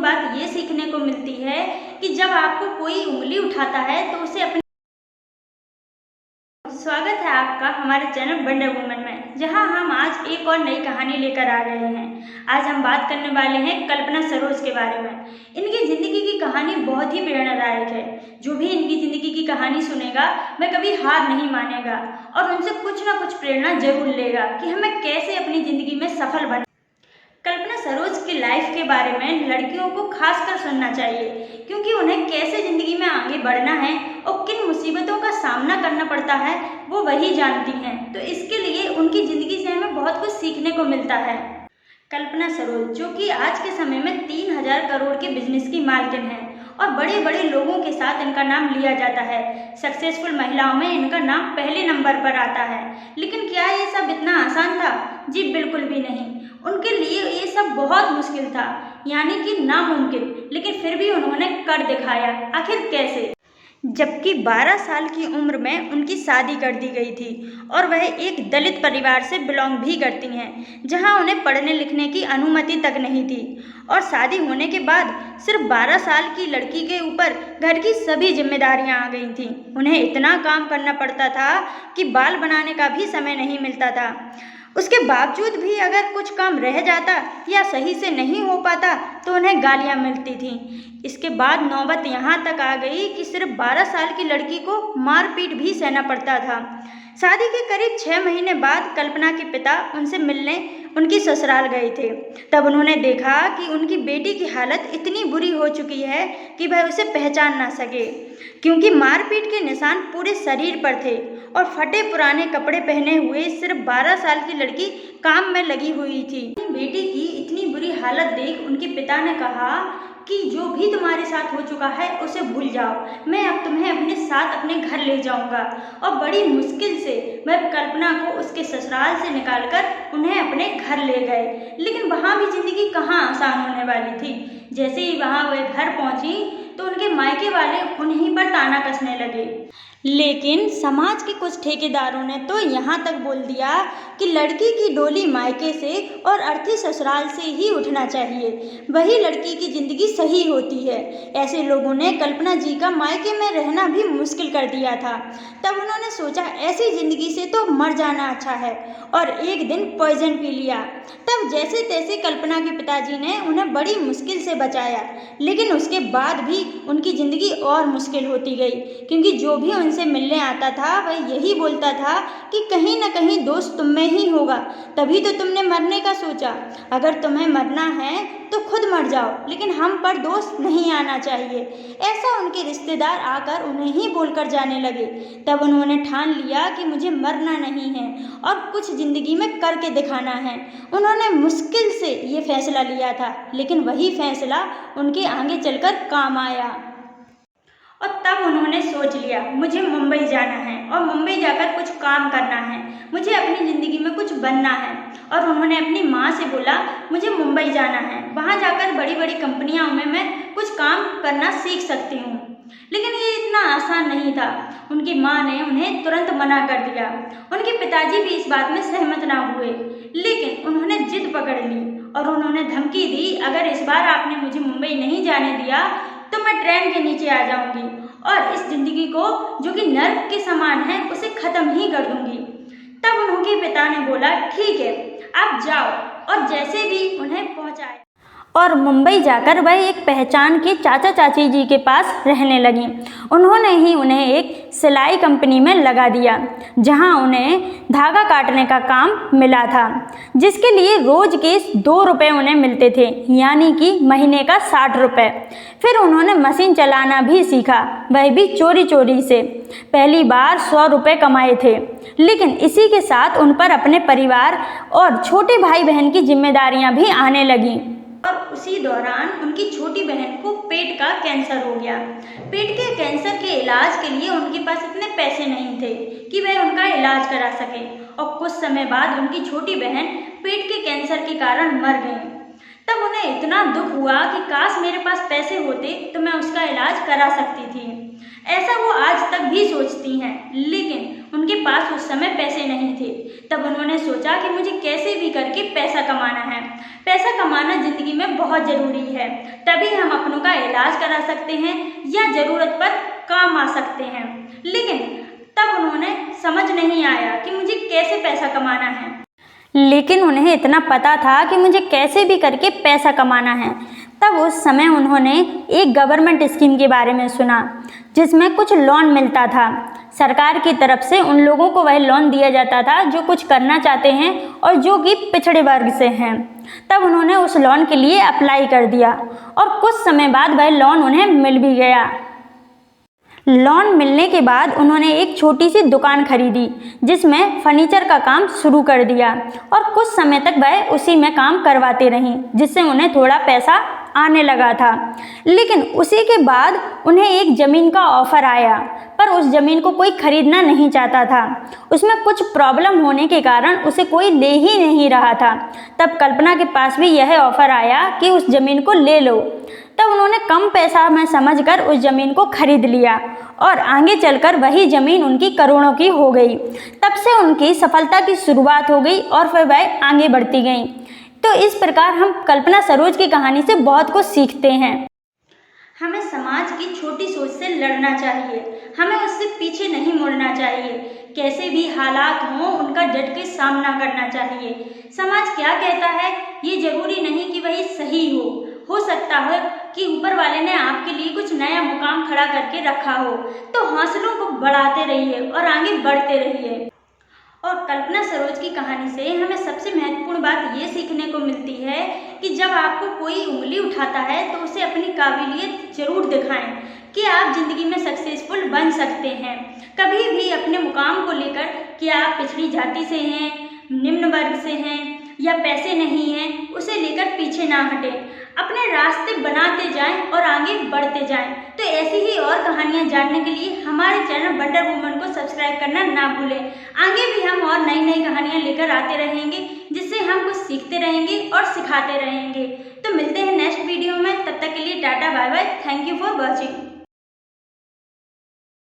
बात ये सीखने को मिलती है कि जब आपको कोई उंगली उठाता है तो उसे अपनी। स्वागत है आपका हमारे चैनल वंडर वुमन में, जहां हम आज एक और नई कहानी लेकर आ गए हैं। आज हम बात करने वाले हैं कल्पना सरोज के बारे में। इनकी ज़िंदगी की कहानी बहुत ही प्रेरणादायक है। जो भी इनकी ज़िंदगी की कहानी सुनेगा वह कभी हार नहीं मानेगा और उनसे कुछ ना कुछ प्रेरणा जरूर लेगा कि हमें कैसे अपनी ज़िंदगी में सफल बने। कल्पना सरोज की लाइफ के बारे में लड़कियों को खासकर सुनना चाहिए, क्योंकि उन्हें कैसे ज़िंदगी में आगे बढ़ना है और किन मुसीबतों का सामना करना पड़ता है वो वही जानती हैं। तो इसके लिए उनकी ज़िंदगी से हमें बहुत कुछ सीखने को मिलता है। कल्पना सरोज, जो कि आज के समय में 3000 करोड़ के बिजनेस की मालकिन है और बड़े बड़े लोगों के साथ इनका नाम लिया जाता है। सक्सेसफुल महिलाओं में इनका नाम पहले नंबर पर आता है। लेकिन क्या ये सब इतना आसान था? जी बिल्कुल भी नहीं। उनके लिए ये सब बहुत मुश्किल था, यानी कि नामुमकिन, लेकिन फिर भी उन्होंने कर दिखाया। आखिर कैसे? जबकि 12 साल की उम्र में उनकी शादी कर दी गई थी और वह एक दलित परिवार से बिलोंग भी करती हैं, जहां उन्हें पढ़ने लिखने की अनुमति तक नहीं थी। और शादी होने के बाद सिर्फ 12 साल की लड़की के ऊपर घर की सभी जिम्मेदारियां आ गई थीं। उन्हें इतना काम करना पड़ता था कि बाल बनाने का भी समय नहीं मिलता था। उसके बावजूद भी अगर कुछ काम रह जाता या सही से नहीं हो पाता तो उन्हें गालियां मिलती थीं। इसके बाद नौबत यहाँ तक आ गई कि सिर्फ 12 साल की लड़की को मारपीट भी सहना पड़ता था। शादी के करीब 6 महीने बाद कल्पना के पिता उनसे मिलने उनकी ससुराल गए थे। तब उन्होंने देखा कि उनकी बेटी की हालत इतनी बुरी हो चुकी है कि वह उसे पहचान ना सके, क्योंकि मारपीट के निशान पूरे शरीर पर थे और फटे पुराने कपड़े पहने हुए सिर्फ 12 साल की लड़की काम में लगी हुई थी। बेटी की इतनी बुरी हालत देख उनके पिता ने कहा कि जो भी तुम्हारे साथ हो चुका है उसे भूल जाओ, मैं अब तुम्हें अपने साथ अपने घर ले जाऊंगा। और बड़ी मुश्किल से वह कल्पना को उसके ससुराल से निकालकर उन्हें अपने घर ले गए। लेकिन वहाँ भी जिंदगी कहाँ आसान होने वाली थी। जैसे ही वहाँ वह घर पहुँची तो उनके मायके वाले उन्हीं पर ताना कसने लगे। लेकिन समाज के कुछ ठेकेदारों ने तो यहाँ तक बोल दिया कि लड़की की डोली मायके से और अर्थी ससुराल से ही उठना चाहिए, वही लड़की की ज़िंदगी सही होती है। ऐसे लोगों ने कल्पना जी का मायके में रहना भी मुश्किल कर दिया था। तब उन्होंने सोचा ऐसी ज़िंदगी से तो मर जाना अच्छा है और एक दिन पॉइजन पी लिया। तब जैसे तैसे कल्पना के पिताजी ने उन्हें बड़ी मुश्किल से बचाया, लेकिन उसके बाद भी उनकी ज़िंदगी और मुश्किल होती गई, क्योंकि जो भी उनसे मिलने आता था वह यही बोलता था कि कहीं ना कहीं दोष तुम में ही होगा, तभी तो तुमने मरने का सोचा। अगर तुम्हें मरना है तो खुद मर जाओ, लेकिन हम पर दोष नहीं आना चाहिए। ऐसा उनके रिश्तेदार आकर उन्हें ही बोलकर जाने लगे। तब उन्होंने ठान लिया कि मुझे मरना नहीं है और कुछ ज़िंदगी में करके दिखाना है। उन्होंने मुश्किल से ये फैसला लिया था, लेकिन वही फैसला उनके आगे चलकर काम आया। और तब उन्होंने सोच लिया मुझे मुंबई जाना है और मुंबई जाकर कुछ काम करना है, मुझे अपनी ज़िंदगी में कुछ बनना है। और उन्होंने अपनी माँ से बोला मुझे मुंबई जाना है, वहाँ जाकर बड़ी बड़ी कंपनियों में मैं कुछ काम करना सीख सकती हूँ। लेकिन ये इतना आसान नहीं था। उनकी माँ ने उन्हें तुरंत मना कर दिया। उनके पिताजी भी इस बात में सहमत ना हुए, लेकिन उन्होंने जिद पकड़ ली और उन्होंने धमकी दी अगर इस बार आपने मुझे मुंबई नहीं जाने दिया तो मैं ट्रेन के नीचे आ जाऊंगी और इस जिंदगी को जो कि नर्क के समान है उसे खत्म ही कर दूंगी। तब उनके पिता ने बोला ठीक है आप जाओ, और जैसे भी उन्हें पहुंचाया और मुंबई जाकर वह एक पहचान के चाचा चाची जी के पास रहने लगी। उन्होंने ही उन्हें एक सिलाई कंपनी में लगा दिया, जहां उन्हें धागा काटने का काम मिला था, जिसके लिए रोज के 2 रुपये उन्हें मिलते थे, यानी कि महीने का 60 रुपये। फिर उन्होंने मशीन चलाना भी सीखा, वह भी चोरी चोरी से। पहली बार 100 रुपये कमाए थे, लेकिन इसी के साथ उन पर अपने परिवार और छोटे भाई बहन की जिम्मेदारियां भी आने लगीं। और उसी दौरान उनकी छोटी बहन को पेट का कैंसर हो गया। पेट के कैंसर के इलाज के लिए उनके पास इतने पैसे नहीं थे कि वह उनका इलाज करा सके, और कुछ समय बाद उनकी छोटी बहन पेट के कैंसर के कारण मर गई। तब उन्हें इतना दुख हुआ कि काश मेरे पास पैसे होते तो मैं उसका इलाज करा सकती थी। ऐसा वो आज तक भी सोचती हैं, लेकिन उनके पास उस समय पैसे नहीं थे। तब उन्होंने सोचा कि मुझे कैसे भी करके पैसा कमाना है। पैसा कमाना ज़िंदगी में बहुत ज़रूरी है, तभी हम अपनों का इलाज करा सकते हैं या ज़रूरत पर काम आ सकते हैं। लेकिन तब उन्होंने समझ नहीं आया कि मुझे कैसे पैसा कमाना है। लेकिन उन्हें इतना पता था कि मुझे कैसे भी करके पैसा कमाना है। तब उस समय उन्होंने एक गवर्नमेंट स्कीम के बारे में सुना, जिसमें कुछ लोन मिलता था। सरकार की तरफ से उन लोगों को वह लोन दिया जाता था जो कुछ करना चाहते हैं और जो कि पिछड़े वर्ग से हैं। तब उन्होंने उस लोन के लिए अप्लाई कर दिया और कुछ समय बाद वह लोन उन्हें मिल भी गया। लोन मिलने के बाद उन्होंने एक छोटी सी दुकान खरीदी, जिसमें फर्नीचर का काम शुरू कर दिया और कुछ समय तक वह उसी में काम करवाते रहीं, जिससे उन्हें थोड़ा पैसा आने लगा था। लेकिन उसी के बाद उन्हें एक ज़मीन का ऑफ़र आया, पर उस ज़मीन को कोई खरीदना नहीं चाहता था। उसमें कुछ प्रॉब्लम होने के कारण उसे कोई ले ही नहीं रहा था। तब कल्पना के पास भी यह ऑफ़र आया कि उस ज़मीन को ले लो। तब उन्होंने कम पैसा में समझकर उस ज़मीन को खरीद लिया और आगे चलकर वही ज़मीन उनकी करोड़ों की हो गई। तब से उनकी सफलता की शुरुआत हो गई और फिर वह आगे बढ़ती गई। तो इस प्रकार हम कल्पना सरोज की कहानी से बहुत कुछ सीखते हैं। हमें समाज की छोटी सोच से लड़ना चाहिए, हमें उससे पीछे नहीं मुड़ना चाहिए। कैसे भी हालात हों, उनका डट के सामना करना चाहिए। समाज क्या कहता है ये ज़रूरी नहीं कि वही सही हो सकता है कि ऊपर वाले ने आपके लिए कुछ नया मुकाम खड़ा करके रखा हो। तो हौसलों को बढ़ाते रहिए और आगे बढ़ते रहिए। और कल्पना सरोज की कहानी से हमें सबसे महत्वपूर्ण बात ये सीखने को मिलती है कि जब आपको कोई उंगली उठाता है तो उसे अपनी काबिलियत जरूर दिखाएं कि आप जिंदगी में सक्सेसफुल बन सकते हैं। कभी भी अपने मुकाम को लेकर कि आप पिछड़ी जाति से हैं, निम्न वर्ग से हैं या पैसे नहीं हैं, उसे लेकर पीछे ना हटें। अपने रास्ते बनाते जाएं और आगे बढ़ते जाएं। तो ऐसी ही और कहानियां जानने के लिए हमारे चैनल वंडर वुमन को सब्सक्राइब करना ना भूलें। आगे भी हम और नई नई कहानियां लेकर आते रहेंगे, जिससे हम कुछ सीखते रहेंगे और सिखाते रहेंगे। तो मिलते हैं नेक्स्ट वीडियो में, तब तक के लिए tata bye bye. Thank you for watching.